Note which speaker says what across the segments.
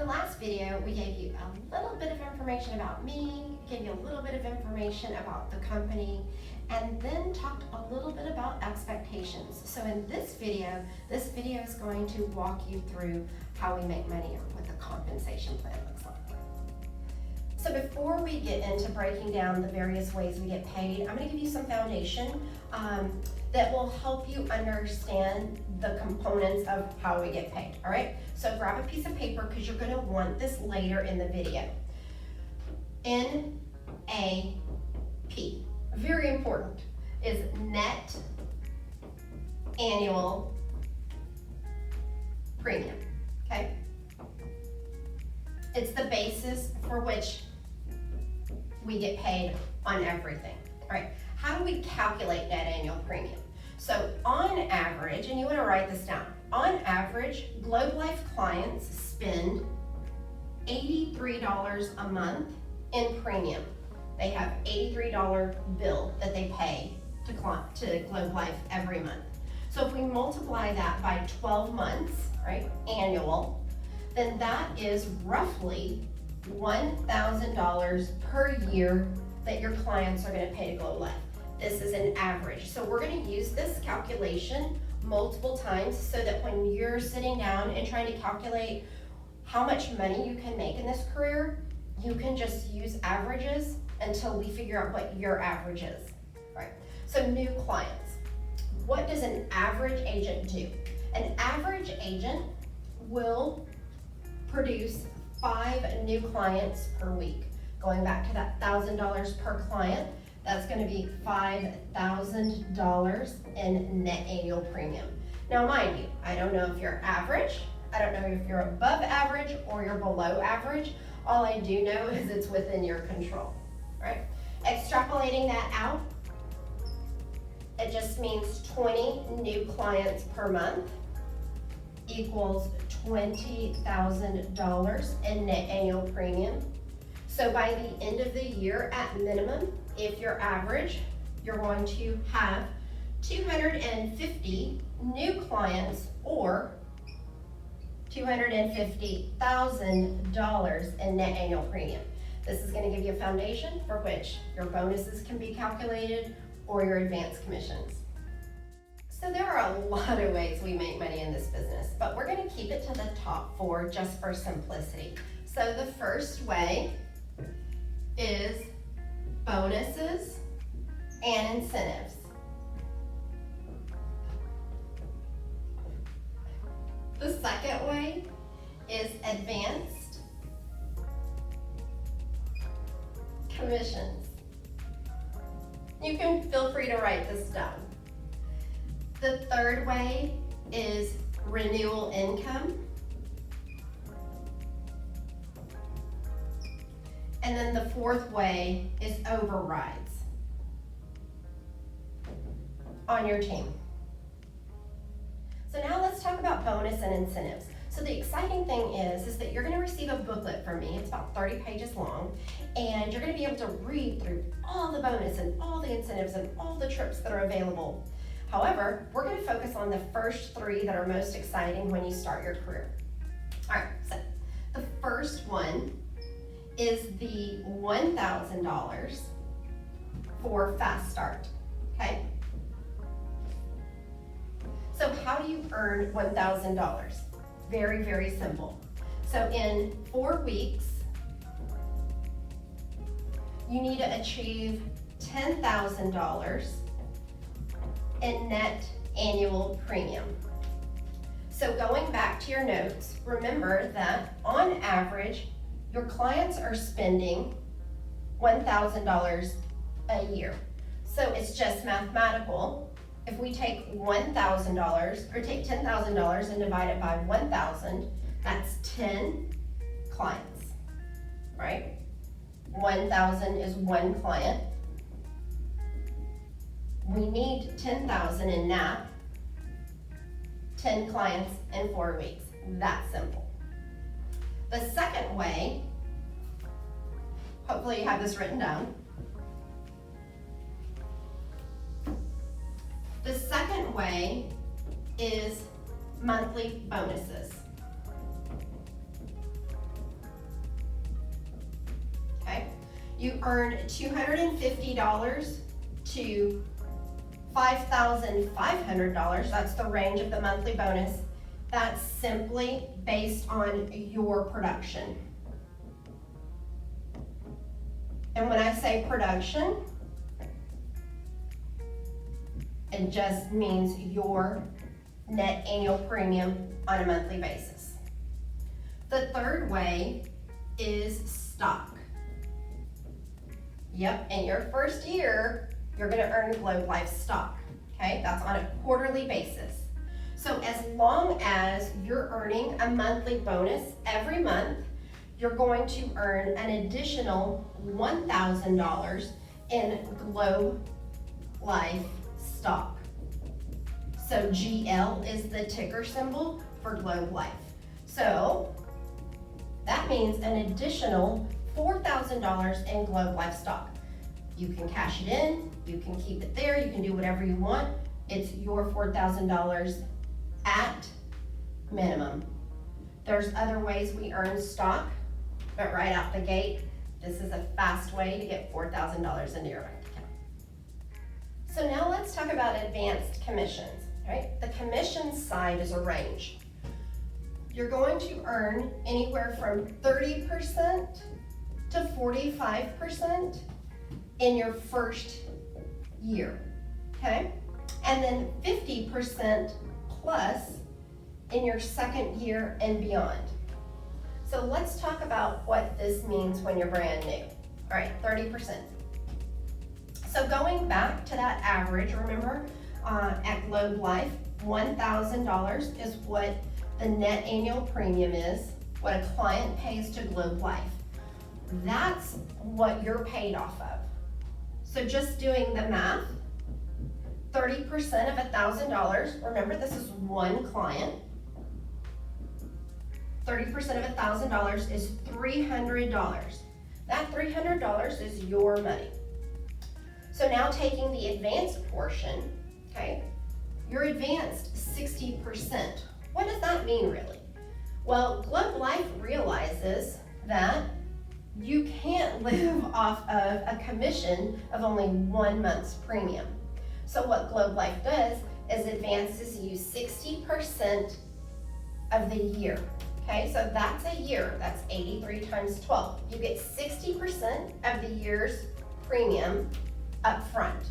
Speaker 1: the last video, we gave you a little bit of information about me, gave you a little bit of information about the company, and then talked a little bit about expectations. So in this video is going to walk you through how we make money or what the compensation plan looks like. So before we get into breaking down the various ways we get paid, I'm going to give you some foundation that will help you understand the components of how we get paid, all right? So grab a piece of paper because you're going to want this later in the video. NAP, very important, is net annual premium, okay? It's the basis for which we get paid on everything, all right? How do we calculate net annual premium? So on average, and you want to write this down, on average, Globe Life clients spend $83 a month in premium. They have $83 bill that they pay to Globe Life every month. So if we multiply that by 12 months, right, annual, then that is roughly $1,000 per year that your clients are going to pay to Globe Life. This is an average. So we're going to use this calculation multiple times so that when you're sitting down and trying to calculate how much money you can make in this career, you can just use averages until we figure out what your average is. Right? So new clients. What does an average agent do? An average agent will produce 5 new clients per week. Going back to that $1,000 per client, that's going to be $5,000 in net annual premium. Now mind you, I don't know if you're average, I don't know if you're above average or you're below average. All I do know is it's within your control, right? Extrapolating that out, it just means 20 new clients per month equals $20,000 in net annual premium. So by the end of the year, at minimum, if you're average, you're going to have 250 new clients or $250,000 in net annual premium. This is going to give you a foundation for which your bonuses can be calculated or your advanced commissions. So there are a lot of ways we make money in this business, but we're going to keep it to the top 4 just for simplicity. So the first way is bonuses and incentives. The second way is advanced commissions. You can feel free to write this down. The third way is renewal income. And then the fourth way is overrides on your team. So now let's talk about bonus and incentives. So the exciting thing is that you're going to receive a booklet from me. It's about 30 pages long, and you're going to be able to read through all the bonus and all the incentives and all the trips that are available. However, we're going to focus on the first 3 that are most exciting when you start your career. All right, so the first one is the $1,000 for fast start, okay? So how do you earn $1,000? Very, very simple. So in 4 weeks, you need to achieve $10,000 in net annual premium. So going back to your notes, remember that on average, your clients are spending $1,000 a year. So it's just mathematical. If we take $1,000 or take $10,000 and divide it by 1,000, that's 10 clients, right? 1,000 is 1 client. We need 10,000 in NAP, 10 clients in 4 weeks. That's simple. The second way, hopefully you have this written down. The second way is monthly bonuses. you earn $250 to $5,500, that's the range of the monthly bonus. That's simply based on your production. And when I say production, it just means your net annual premium on a monthly basis. The third way is stock. Yep, in your first year, you're gonna earn Globe Life stock, okay? That's on a quarterly basis. So as long as you're earning a monthly bonus every month, you're going to earn an additional $1,000 in Globe Life stock. So GL is the ticker symbol for Globe Life. So that means an additional $4,000 in Globe Life stock. You can cash it in, you can keep it there, you can do whatever you want. It's your $4,000 at minimum. There's other ways we earn stock, but right out the gate, this is a fast way to get $4,000 into your bank account. So now let's talk about advanced commissions, right? The commission side is a range. You're going to earn anywhere from 30% to 45% in your first year, okay? And then 50% plus in your second year and beyond. So let's talk about what this means when you're brand new. All right, 30%. So going back to that average, remember at Globe Life, $1,000 is what the net annual premium is, what a client pays to Globe Life. That's what you're paid off of. So just doing the math, 30% of $1,000, remember this is one client, 30% of $1,000 is $300. That $300 is your money. So now taking the advanced portion, okay, you're advanced 60%. What does that mean really? Well, Globe Life realizes that you can't live off of a commission of only 1 month's premium. So what Globe Life does is advances you 60% of the year. Okay, so that's a year, that's 83 times 12. You get 60% of the year's premium up front.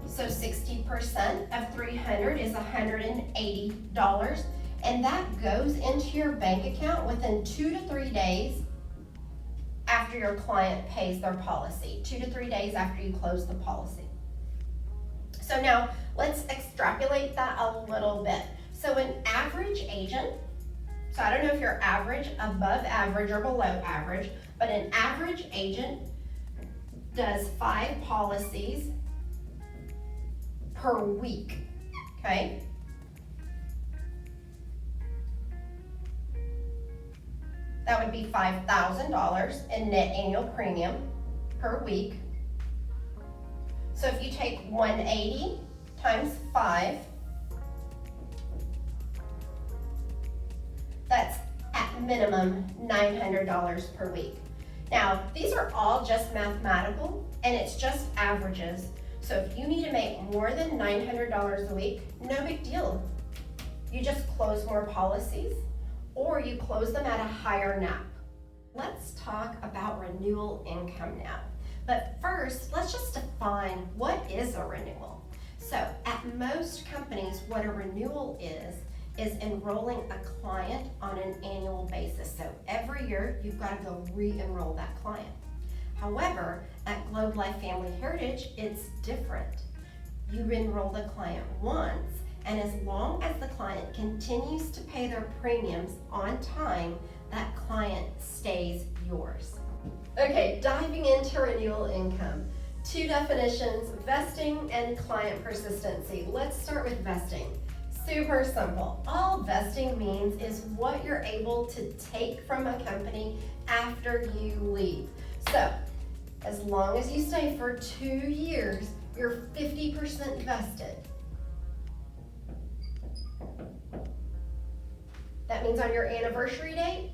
Speaker 1: So 60% of 300 is $180, and that goes into your bank account within 2 to 3 days after your client pays their policy, 2 to 3 days after you close the policy. So now let's extrapolate that a little bit. So an average agent, so I don't know if you're average, above average, or below average, but an average agent does 5 policies per week, okay? That would be $5,000 in net annual premium per week. So if you take 180 times 5, that's at minimum $900 per week. Now, these are all just mathematical, and it's just averages. So if you need to make more than $900 a week, no big deal. You just close more policies, or you close them at a higher NAP. Let's talk about renewal income now. But first, let's just define what is a renewal. So at most companies, what a renewal is enrolling a client on an annual basis. So every year, you've got to go re-enroll that client. However, at Globe Life Family Heritage, it's different. You enroll the client once, and as long as the client continues to pay their premiums on time, that client stays yours. Okay, diving into renewal income. 2 definitions, vesting and client persistency. Let's start with vesting. Super simple. All vesting means is what you're able to take from a company after you leave. So, as long as you stay for 2 years, you're 50% vested. That means on your anniversary date,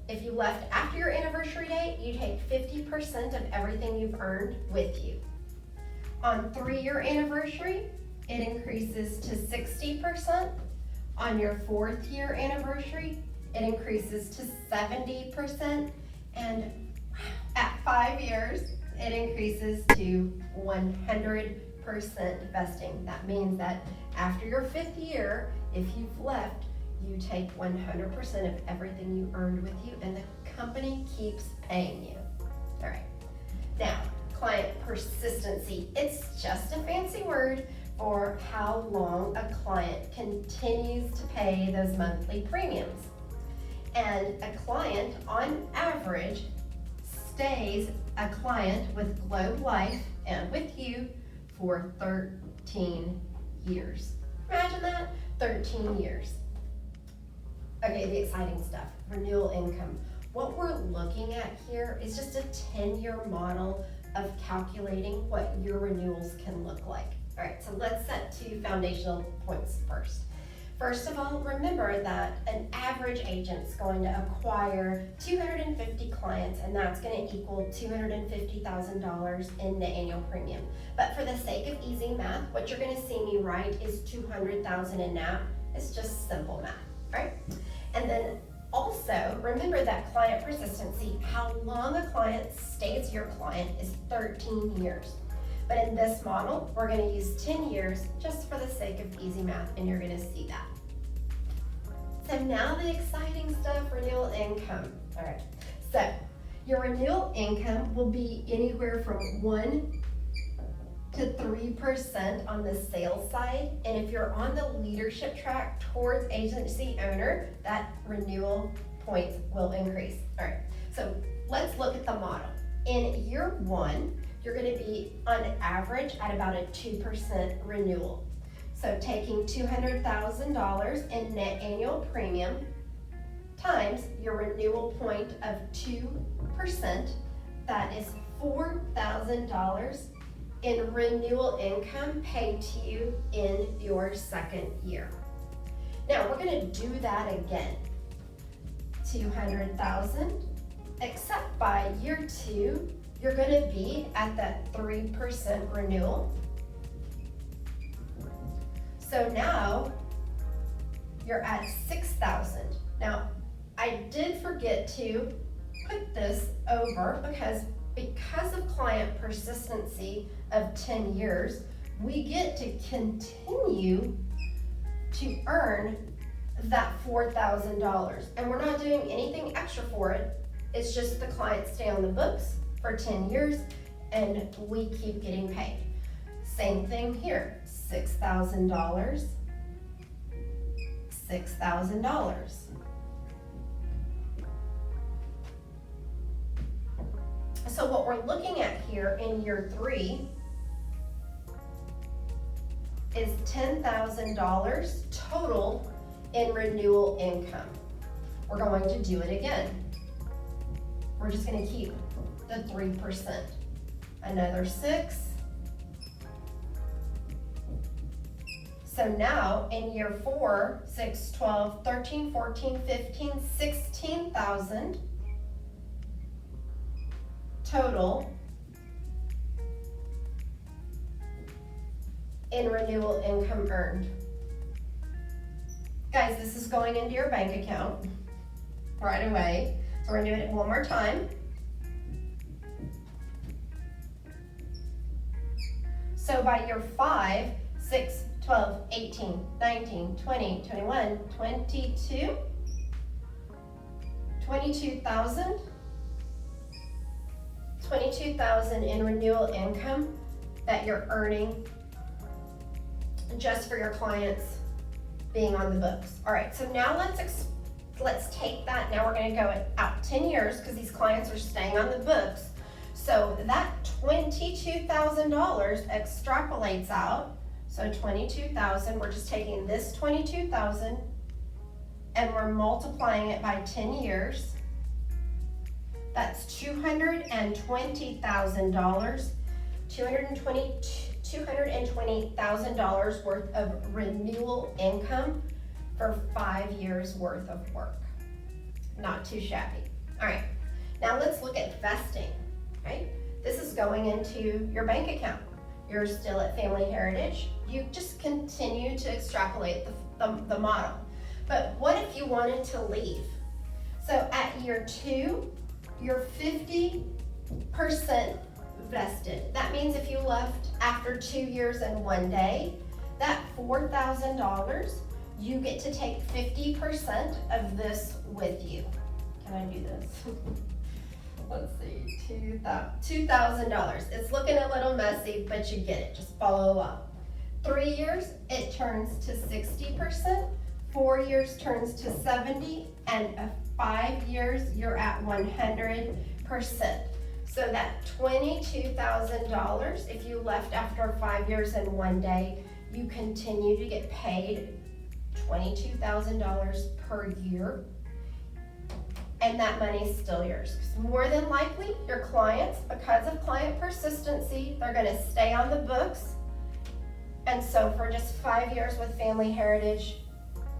Speaker 1: If you left after your anniversary date, you take 50% of everything you've earned with you. On 3-year anniversary, it increases to 60%. On your 4th year anniversary, it increases to 70%. And at 5 years, it increases to 100% vesting. That means that after your 5th year, if you've left, you take 100% of everything you earned with you, and the company keeps paying you. All right. Now, client persistency. It's just a fancy word for how long a client continues to pay those monthly premiums. And a client, on average, stays a client with Globe Life and with you for 13 years. Imagine that, 13 years. Okay, the exciting stuff, renewal income. What we're looking at here is just a 10-year model of calculating what your renewals can look like. All right, so let's set 2 foundational points first. First of all, remember that an average agent's going to acquire 250 clients, and that's going to equal $250,000 in net annual premium. But for the sake of easy math, what you're going to see me write is $200,000 in NAP. It's just simple math, right? And then also, remember that client persistency, how long a client stays your client, is 13 years. But in this model, we're going to use 10 years just for the sake of easy math, and you're going to see that. So now the exciting stuff, renewal income. All right, so your renewal income will be anywhere from 1 to 3% on the sales side, and if you're on the leadership track towards agency owner, that renewal points will increase. All right, so let's look at the model. In year 1, you're going to be on average at about a 2% renewal. So taking $200,000 in net annual premium times your renewal point of 2%, that is $4,000 in renewal income paid to you in your 2nd year. Now we're going to do that again. $200,000, except by year 2, you're going to be at that 3% renewal. So now you're at $6,000. Now, I did forget to put this over because of client persistency of 10 years, we get to continue to earn that $4,000. And we're not doing anything extra for it. It's just the clients stay on the books for 10 years and we keep getting paid. Same thing here, $6,000, $6,000. So what we're looking at here in year 3 is $10,000 total in renewal income. We're going to do it again. We're just going to keep the 3%. Another 6. So now in year 4, 6, 12, 13, 14, 15, 16,000 total in renewal income earned. Guys, this is going into your bank account right away. So we're doing it one more time. So by year 5, 6, 12, 18, 19, 20, 21, 22, 22,000. 22,000 in renewal income that you're earning just for your clients being on the books. All right, so now let's take that. Now we're going to go out 10 years because these clients are staying on the books. So that $22,000 extrapolates out. So 22,000, we're just taking this 22,000 and we're multiplying it by 10 years. That's $220,000, $220,000 worth of renewal income for 5 years worth of work. Not too shabby. All right, now let's look at vesting, right? This is going into your bank account. You're still at Family Heritage. You just continue to extrapolate the model. But what if you wanted to leave? So at year 2, you're 50% vested. That means if you left after 2 years and 1 day, that $4,000, you get to take 50% of this with you. Can I do this? Let's see, $2,000. It's looking a little messy, but you get it, just follow along. 3 years, it turns to 60%, 4 years turns to 70%, and 5 years, you're at 100%. So that $22,000, if you left after 5 years and 1 day, you continue to get paid $22,000 per year. And that money is still yours. More than likely, your clients, because of client persistency, they're gonna stay on the books. And so for just 5 years with Family Heritage,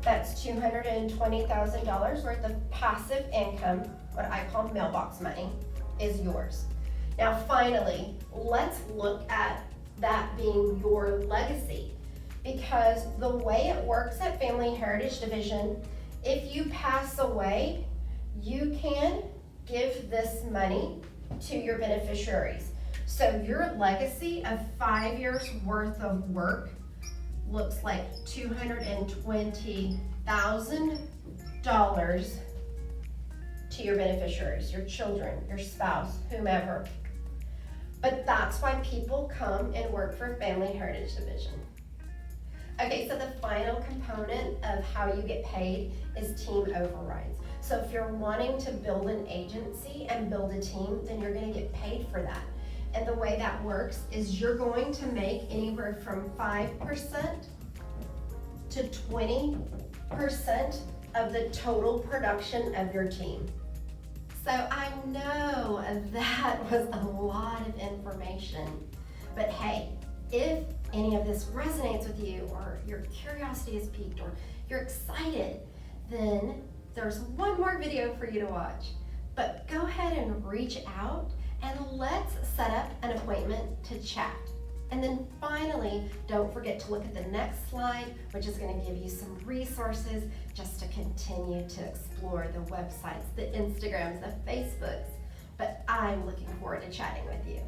Speaker 1: that's $220,000 worth of passive income, what I call mailbox money, is yours. Now finally, let's look at that being your legacy. Because the way it works at Family Heritage Division, if you pass away, you can give this money to your beneficiaries. So your legacy of 5 years worth of work looks like $220,000 to your beneficiaries, your children, your spouse, whomever. But that's why people come and work for Family Heritage Division. Okay, so the final component of how you get paid is team overrides. So if you're wanting to build an agency and build a team, then you're gonna get paid for that. And the way that works is you're going to make anywhere from 5% to 20% of the total production of your team. So I know that was a lot of information, but hey, if any of this resonates with you, or your curiosity is piqued, or you're excited, then there's one more video for you to watch. But go ahead and reach out and let's set up an appointment to chat. And then finally, don't forget to look at the next slide, which is going to give you some resources just to continue to explore the websites, the Instagrams, the Facebooks. But I'm looking forward to chatting with you.